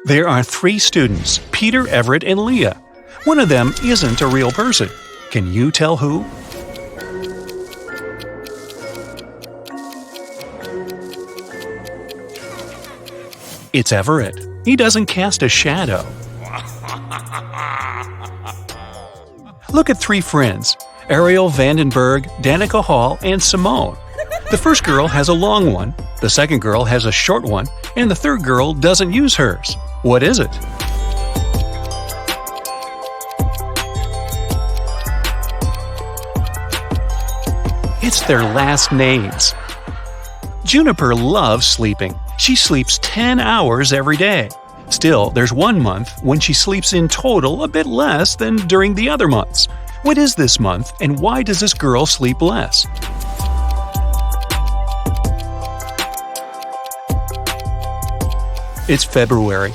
There are 3 students, Peter, Everett, and Leah. One of them isn't a real person. Can you tell who? It's Everett. He doesn't cast a shadow. Look at 3 friends, Ariel Vandenberg, Danica Hall, and Simone. The first girl has a long one, the second girl has a short one, and the third girl doesn't use hers. What is it? It's their last names. Juniper loves sleeping. She sleeps 10 hours every day. Still, there's 1 month when she sleeps in total a bit less than during the other months. What is this month, and why does this girl sleep less? It's February.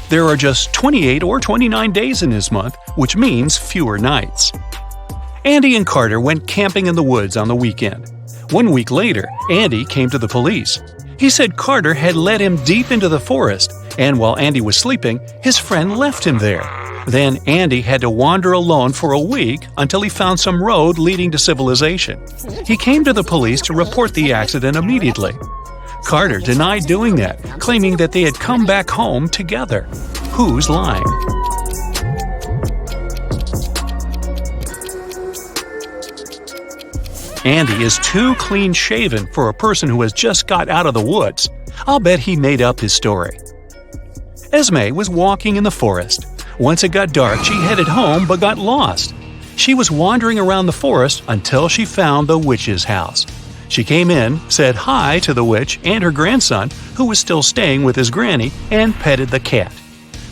There are just 28 or 29 days in this month, which means fewer nights. Andy and Carter went camping in the woods on the weekend. 1 week later, Andy came to the police. He said Carter had led him deep into the forest, and while Andy was sleeping, his friend left him there. Then Andy had to wander alone for a week until he found some road leading to civilization. He came to the police to report the accident immediately. Carter denied doing that, claiming that they had come back home together. Who's lying? Andy is too clean-shaven for a person who has just got out of the woods. I'll bet he made up his story. Esme was walking in the forest. Once it got dark, she headed home but got lost. She was wandering around the forest until she found the witch's house. She came in, said hi to the witch and her grandson, who was still staying with his granny, and petted the cat.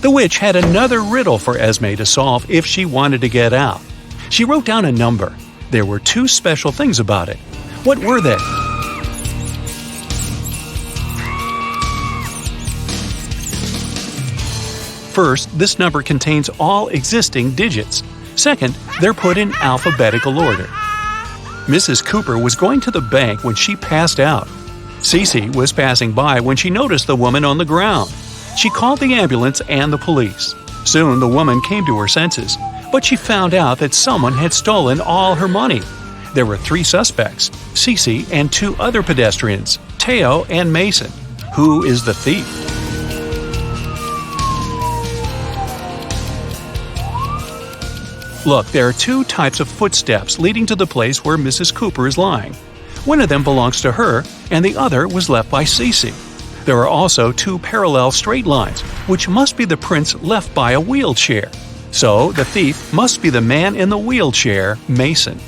The witch had another riddle for Esme to solve if she wanted to get out. She wrote down a number. There were 2 special things about it. What were they? First, this number contains all existing digits. Second, they're put in alphabetical order. Mrs. Cooper was going to the bank when she passed out. Cece was passing by when she noticed the woman on the ground. She called the ambulance and the police. Soon the woman came to her senses, but she found out that someone had stolen all her money. There were 3 suspects, Cece and 2 other pedestrians, Teo and Mason. Who is the thief? Look, there are 2 types of footsteps leading to the place where Mrs. Cooper is lying. One of them belongs to her, and the other was left by Cece. There are also 2 parallel straight lines, which must be the prints left by a wheelchair. So, the thief must be the man in the wheelchair, Mason.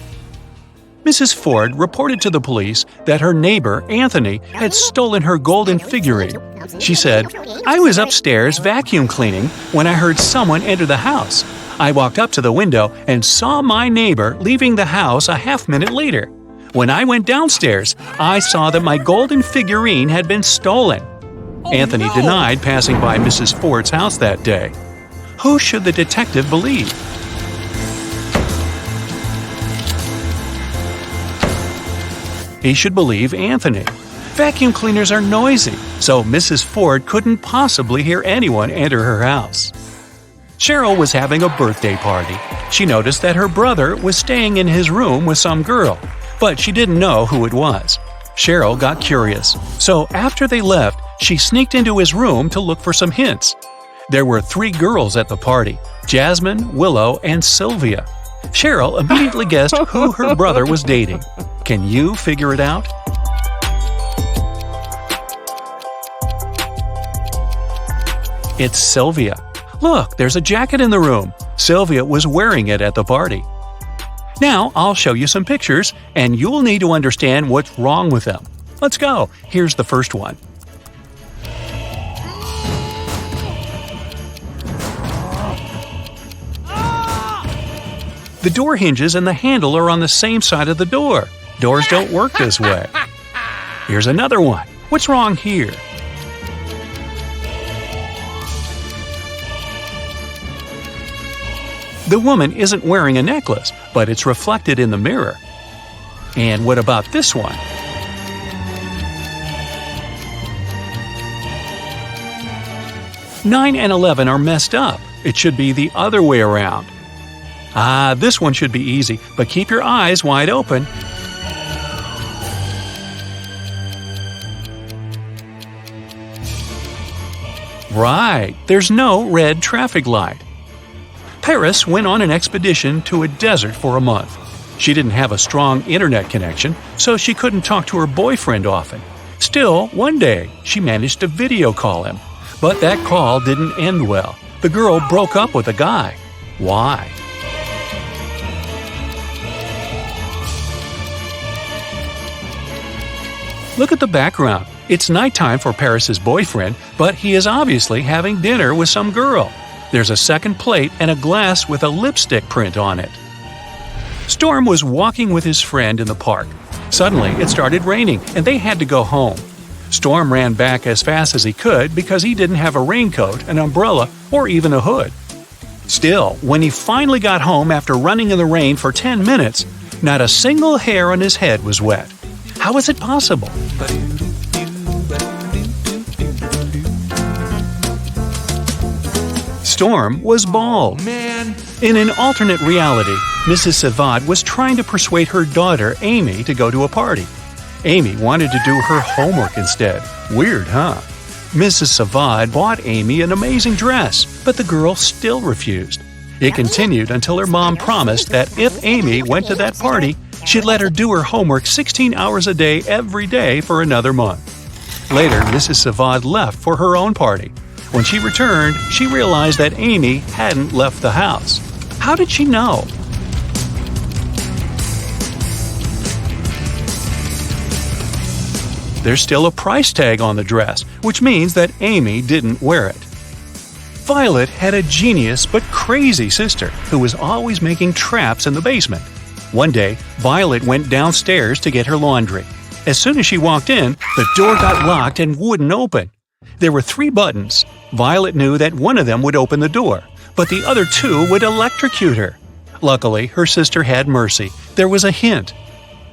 Mrs. Ford reported to the police that her neighbor, Anthony, had stolen her golden figurine. She said, "I was upstairs vacuum cleaning when I heard someone enter the house. I walked up to the window and saw my neighbor leaving the house a half-minute later. When I went downstairs, I saw that my golden figurine had been stolen." Anthony denied passing by Mrs. Ford's house that day. Who should the detective believe? He should believe Anthony. Vacuum cleaners are noisy, so Mrs. Ford couldn't possibly hear anyone enter her house. Cheryl was having a birthday party. She noticed that her brother was staying in his room with some girl, but she didn't know who it was. Cheryl got curious, so after they left, she sneaked into his room to look for some hints. There were 3 girls at the party, Jasmine, Willow, and Sylvia. Cheryl immediately guessed who her brother was dating. Can you figure it out? It's Sylvia. Look, there's a jacket in the room. Sylvia was wearing it at the party. Now I'll show you some pictures, and you'll need to understand what's wrong with them. Let's go. Here's the first one. The door hinges and the handle are on the same side of the door. Doors don't work this way. Here's another one. What's wrong here? The woman isn't wearing a necklace, but it's reflected in the mirror. And what about this one? 9 and 11 are messed up. It should be the other way around. This one should be easy, but keep your eyes wide open. Right, there's no red traffic light. Paris went on an expedition to a desert for a month. She didn't have a strong internet connection, so she couldn't talk to her boyfriend often. Still, one day, she managed to video call him. But that call didn't end well. The girl broke up with the guy. Why? Look at the background. It's nighttime for Paris's boyfriend, but he is obviously having dinner with some girl. There's a second plate and a glass with a lipstick print on it. Storm was walking with his friend in the park. Suddenly, it started raining, and they had to go home. Storm ran back as fast as he could because he didn't have a raincoat, an umbrella, or even a hood. Still, when he finally got home after running in the rain for 10 minutes, not a single hair on his head was wet. How is it possible? Storm was bald. In an alternate reality, Mrs. Savad was trying to persuade her daughter, Amy, to go to a party. Amy wanted to do her homework instead. Weird, huh? Mrs. Savad bought Amy an amazing dress, but the girl still refused. It continued until her mom promised that if Amy went to that party, she'd let her do her homework 16 hours a day every day for another month. Later, Mrs. Savad left for her own party. When she returned, she realized that Amy hadn't left the house. How did she know? There's still a price tag on the dress, which means that Amy didn't wear it. Violet had a genius but crazy sister who was always making traps in the basement. One day, Violet went downstairs to get her laundry. As soon as she walked in, the door got locked and wouldn't open. There were 3 buttons. Violet knew that one of them would open the door, but the other 2 would electrocute her. Luckily, her sister had mercy. There was a hint.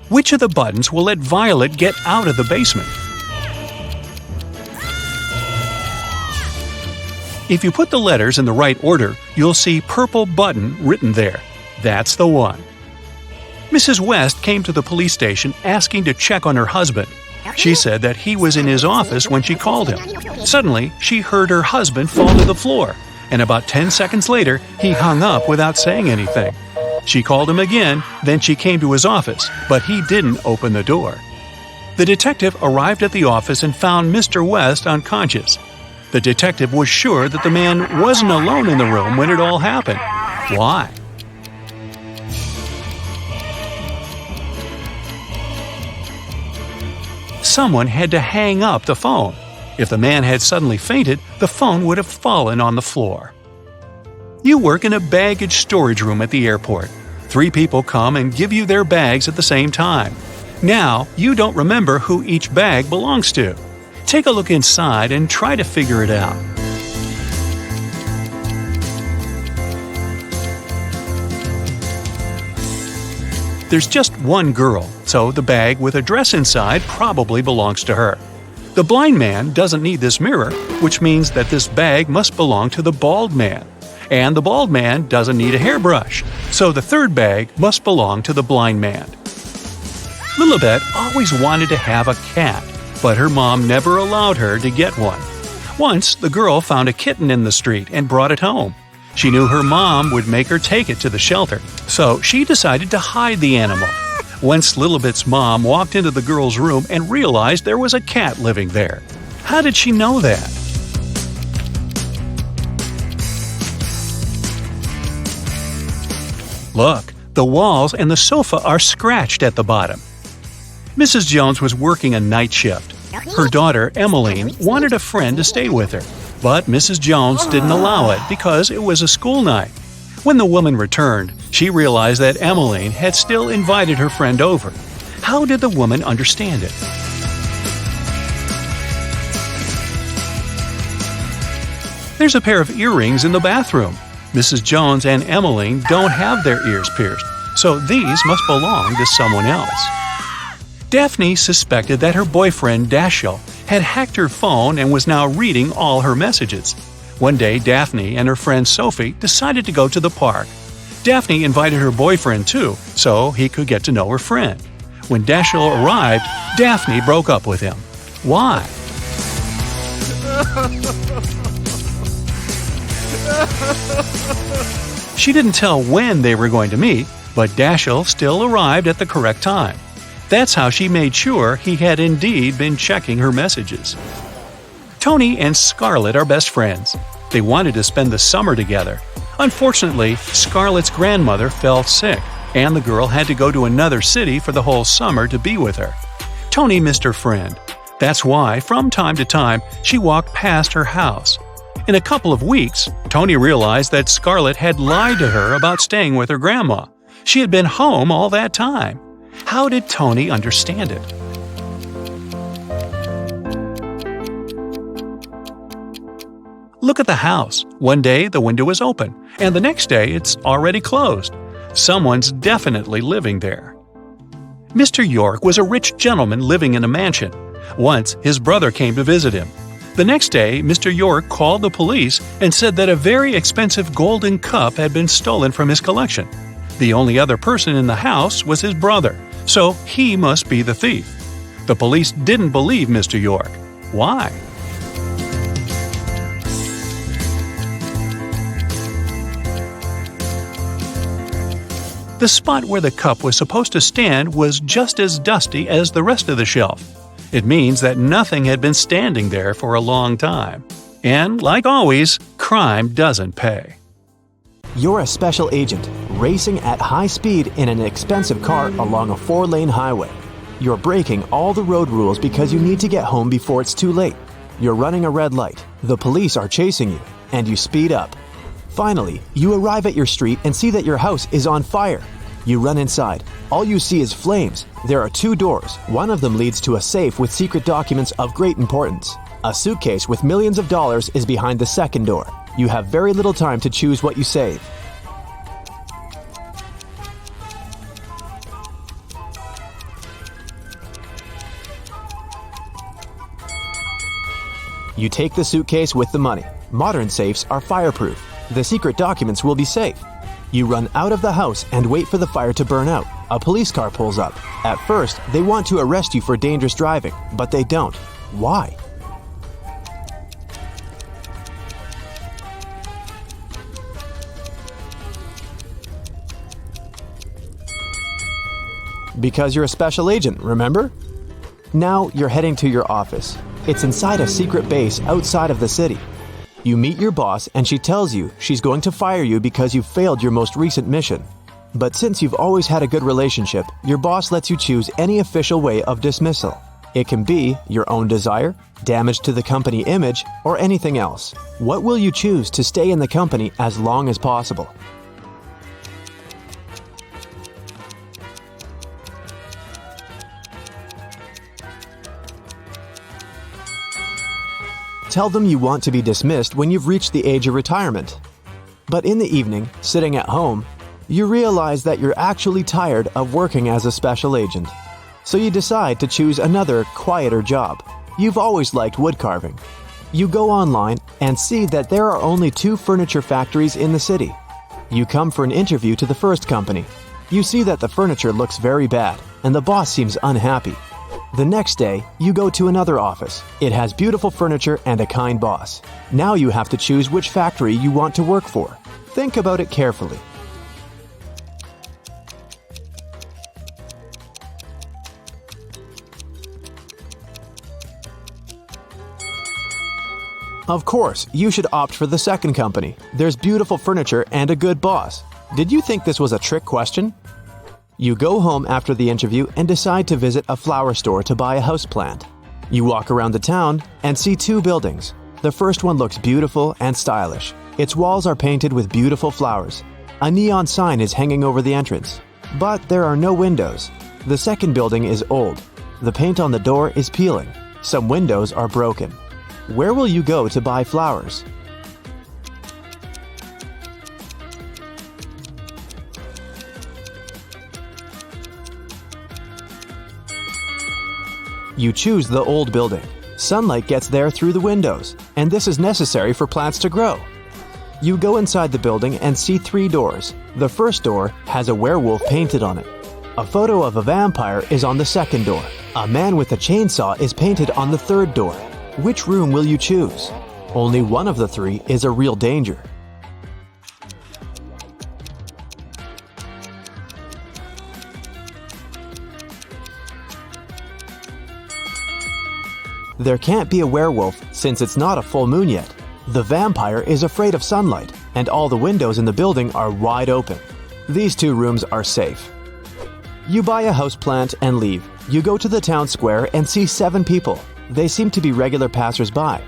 Which of the buttons will let Violet get out of the basement? If you put the letters in the right order, you'll see purple button written there. That's the one. Mrs. West came to the police station asking to check on her husband. She said that he was in his office when she called him. Suddenly, she heard her husband fall to the floor, and about 10 seconds later, he hung up without saying anything. She called him again, then she came to his office, but he didn't open the door. The detective arrived at the office and found Mr. West unconscious. The detective was sure that the man wasn't alone in the room when it all happened. Why? Someone had to hang up the phone. If the man had suddenly fainted, the phone would have fallen on the floor. You work in a baggage storage room at the airport. 3 people come and give you their bags at the same time. Now, you don't remember who each bag belongs to. Take a look inside and try to figure it out. There's just one girl, so the bag with a dress inside probably belongs to her. The blind man doesn't need this mirror, which means that this bag must belong to the bald man. And the bald man doesn't need a hairbrush, so the third bag must belong to the blind man. Lilibet always wanted to have a cat, but her mom never allowed her to get one. Once, the girl found a kitten in the street and brought it home. She knew her mom would make her take it to the shelter, so she decided to hide the animal. Once Lilibet's mom walked into the girl's room and realized there was a cat living there. How did she know that? Look, the walls and the sofa are scratched at the bottom. Mrs. Jones was working a night shift. Her daughter, Emmeline, wanted a friend to stay with her, but Mrs. Jones didn't allow it because it was a school night. When the woman returned, she realized that Emmeline had still invited her friend over. How did the woman understand it? There's a pair of earrings in the bathroom. Mrs. Jones and Emmeline don't have their ears pierced, so these must belong to someone else. Daphne suspected that her boyfriend Dashiell had hacked her phone and was now reading all her messages. One day, Daphne and her friend Sophie decided to go to the park. Daphne invited her boyfriend too, so he could get to know her friend. When Dashiell arrived, Daphne broke up with him. Why? She didn't tell when they were going to meet, but Dashiell still arrived at the correct time. That's how she made sure he had indeed been checking her messages. Tony and Scarlett are best friends. They wanted to spend the summer together. Unfortunately, Scarlett's grandmother fell sick, and the girl had to go to another city for the whole summer to be with her. Tony missed her friend. That's why, from time to time, she walked past her house. In a couple of weeks, Tony realized that Scarlett had lied to her about staying with her grandma. She had been home all that time. How did Tony understand it? Look at the house. One day the window is open, and the next day it's already closed. Someone's definitely living there. Mr. York was a rich gentleman living in a mansion. Once, his brother came to visit him. The next day, Mr. York called the police and said that a very expensive golden cup had been stolen from his collection. The only other person in the house was his brother, so he must be the thief. The police didn't believe Mr. York. Why? The spot where the cup was supposed to stand was just as dusty as the rest of the shelf. It means that nothing had been standing there for a long time. And, like always, crime doesn't pay. You're a special agent, racing at high speed in an expensive car along a 4-lane highway. You're breaking all the road rules because you need to get home before it's too late. You're running a red light, the police are chasing you, and you speed up. Finally, you arrive at your street and see that your house is on fire. You run inside. All you see is flames. There are 2 doors. One of them leads to a safe with secret documents of great importance. A suitcase with millions of dollars is behind the second door. You have very little time to choose what you save. You take the suitcase with the money. Modern safes are fireproof. The secret documents will be safe. You run out of the house and wait for the fire to burn out. A police car pulls up. At first, they want to arrest you for dangerous driving, but they don't. Why? Because you're a special agent, remember? Now you're heading to your office. It's inside a secret base outside of the city. You meet your boss and she tells you she's going to fire you because you failed your most recent mission. But since you've always had a good relationship, your boss lets you choose any official way of dismissal. It can be your own desire, damage to the company image, or anything else. What will you choose to stay in the company as long as possible? Tell them you want to be dismissed when you've reached the age of retirement. But in the evening, sitting at home, you realize that you're actually tired of working as a special agent. So you decide to choose another, quieter job. You've always liked wood carving. You go online and see that there are only 2 furniture factories in the city. You come for an interview to the first company. You see that the furniture looks very bad, and the boss seems unhappy. The next day, you go to another office. It has beautiful furniture and a kind boss. Now you have to choose which factory you want to work for. Think about it carefully. Of course, you should opt for the second company. There's beautiful furniture and a good boss. Did you think this was a trick question? You go home after the interview and decide to visit a flower store to buy a houseplant. You walk around the town and see 2 buildings. The first one looks beautiful and stylish. Its walls are painted with beautiful flowers. A neon sign is hanging over the entrance. But there are no windows. The second building is old. The paint on the door is peeling. Some windows are broken. Where will you go to buy flowers? You choose the old building. Sunlight gets there through the windows, and this is necessary for plants to grow. You go inside the building and see 3 doors. The first door has a werewolf painted on it. A photo of a vampire is on the second door. A man with a chainsaw is painted on the third door. Which room will you choose? Only one of the 3 is a real danger. There can't be a werewolf since it's not a full moon yet. The vampire is afraid of sunlight, and all the windows in the building are wide open. These 2 rooms are safe. You buy a houseplant and leave. You go to the town square and see 7 people. They seem to be regular passers-by,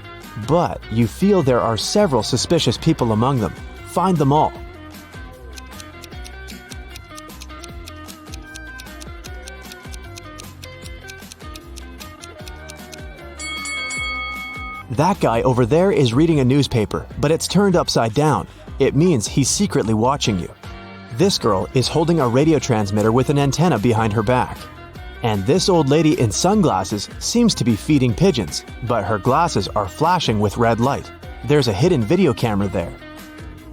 but you feel there are several suspicious people among them. Find them all. That guy over there is reading a newspaper, but it's turned upside down. It means he's secretly watching you. This girl is holding a radio transmitter with an antenna behind her back. And this old lady in sunglasses seems to be feeding pigeons, but her glasses are flashing with red light. There's a hidden video camera there.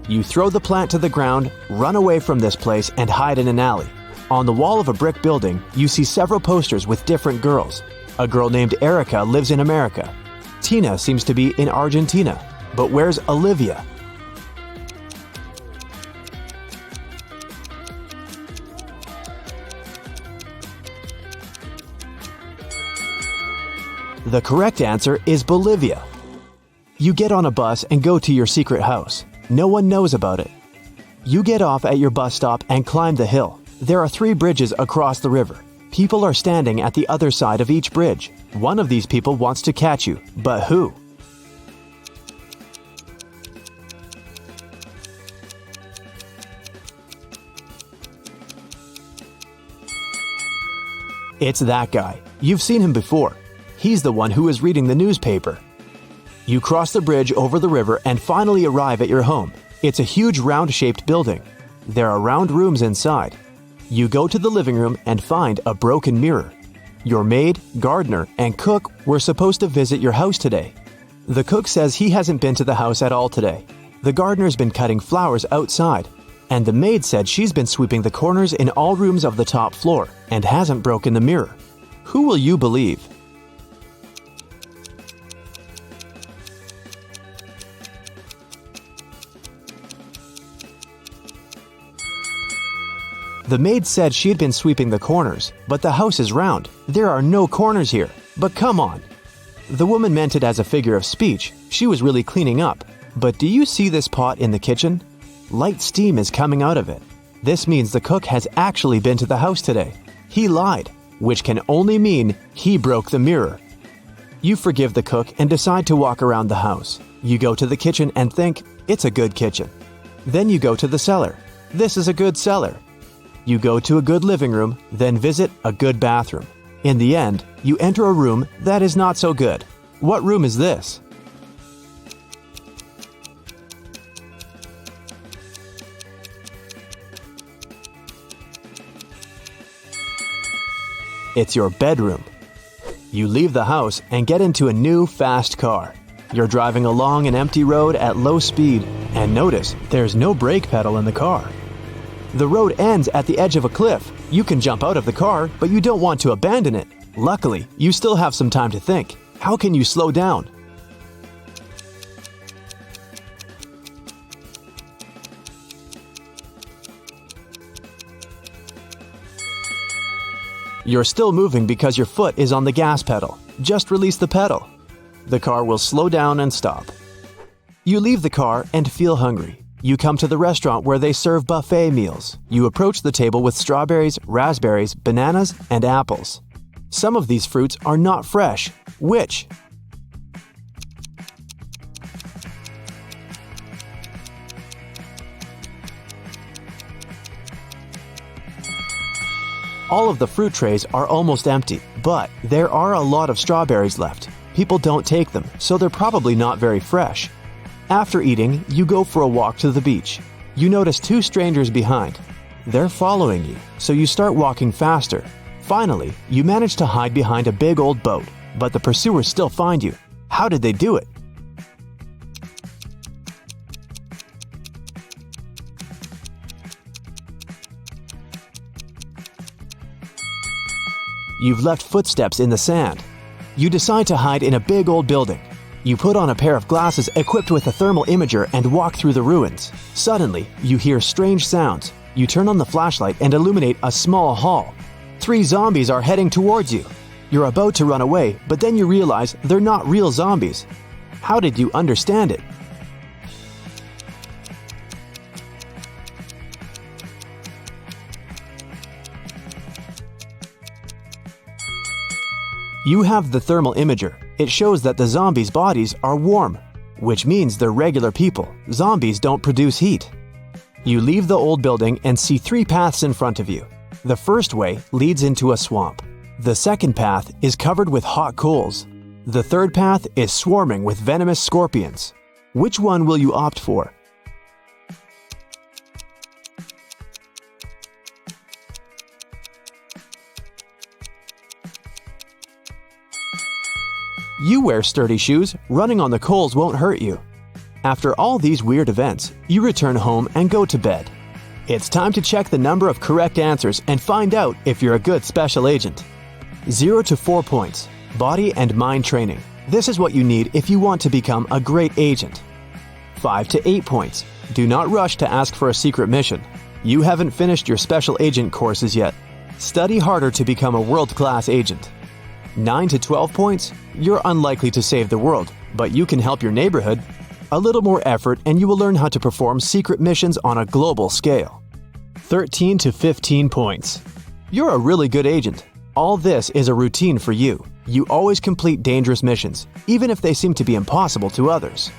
You throw the plant to the ground, run away from this place, and hide in an alley. On the wall of a brick building, you see several posters with different girls. A girl named Erica lives in America. Tina seems to be in Argentina. But where's Olivia? The correct answer is Bolivia. You get on a bus and go to your secret house. No one knows about it. You get off at your bus stop and climb the hill. There are 3 bridges across the river. People are standing at the other side of each bridge. One of these people wants to catch you, but who? It's that guy. You've seen him before. He's the one who is reading the newspaper. You cross the bridge over the river and finally arrive at your home. It's a huge round-shaped building. There are round rooms inside. You go to the living room and find a broken mirror. Your maid, gardener, and cook were supposed to visit your house today. The cook says he hasn't been to the house at all today. The gardener's been cutting flowers outside, and the maid said she's been sweeping the corners in all rooms of the top floor and hasn't broken the mirror. Who will you believe? The maid said she'd been sweeping the corners, but the house is round. There are no corners here. But come on. The woman meant it as a figure of speech. She was really cleaning up. But do you see this pot in the kitchen? Light steam is coming out of it. This means the cook has actually been to the house today. He lied, which can only mean he broke the mirror. You forgive the cook and decide to walk around the house. You go to the kitchen and think, it's a good kitchen. Then you go to the cellar. This is a good cellar. You go to a good living room, then visit a good bathroom. In the end, you enter a room that is not so good. What room is this? It's your bedroom. You leave the house and get into a new, fast car. You're driving along an empty road at low speed, and notice there's no brake pedal in the car. The road ends at the edge of a cliff. You can jump out of the car, but you don't want to abandon it. Luckily, you still have some time to think. How can you slow down? You're still moving because your foot is on the gas pedal. Just release the pedal. The car will slow down and stop. You leave the car and feel hungry. You come to the restaurant where they serve buffet meals. You approach the table with strawberries, raspberries, bananas, and apples. Some of these fruits are not fresh. Which? All of the fruit trays are almost empty, but there are a lot of strawberries left. People don't take them, so they're probably not very fresh. After eating, you go for a walk to the beach. You notice 2 strangers behind. They're following you, so you start walking faster. Finally, you manage to hide behind a big old boat, but the pursuers still find you. How did they do it? You've left footsteps in the sand. You decide to hide in a big old building. You put on a pair of glasses equipped with a thermal imager and walk through the ruins. Suddenly, you hear strange sounds. You turn on the flashlight and illuminate a small hall. 3 zombies are heading towards you. You're about to run away, but then you realize they're not real zombies. How did you understand it? You have the thermal imager. It shows that the zombies' bodies are warm, which means they're regular people. Zombies don't produce heat. You leave the old building and see 3 paths in front of you. The first way leads into a swamp. The second path is covered with hot coals. The third path is swarming with venomous scorpions. Which one will you opt for? You wear sturdy shoes. Running on the coals won't hurt you. After all these weird events, you return home and go to bed. It's time to check the number of correct answers and find out if you're a good special agent. 0 to 4 points. Body and mind training. This is what you need if you want to become a great agent. 5 to 8 points. Do not rush to ask for a secret mission. You haven't finished your special agent courses yet. Study harder to become a world-class agent. 9 to 12 points. You're unlikely to save the world, but you can help your neighborhood. A little more effort and you will learn how to perform secret missions on a global scale. 13 to 15 points. You're a really good agent. All this is a routine for you. You always complete dangerous missions, even if they seem to be impossible to others.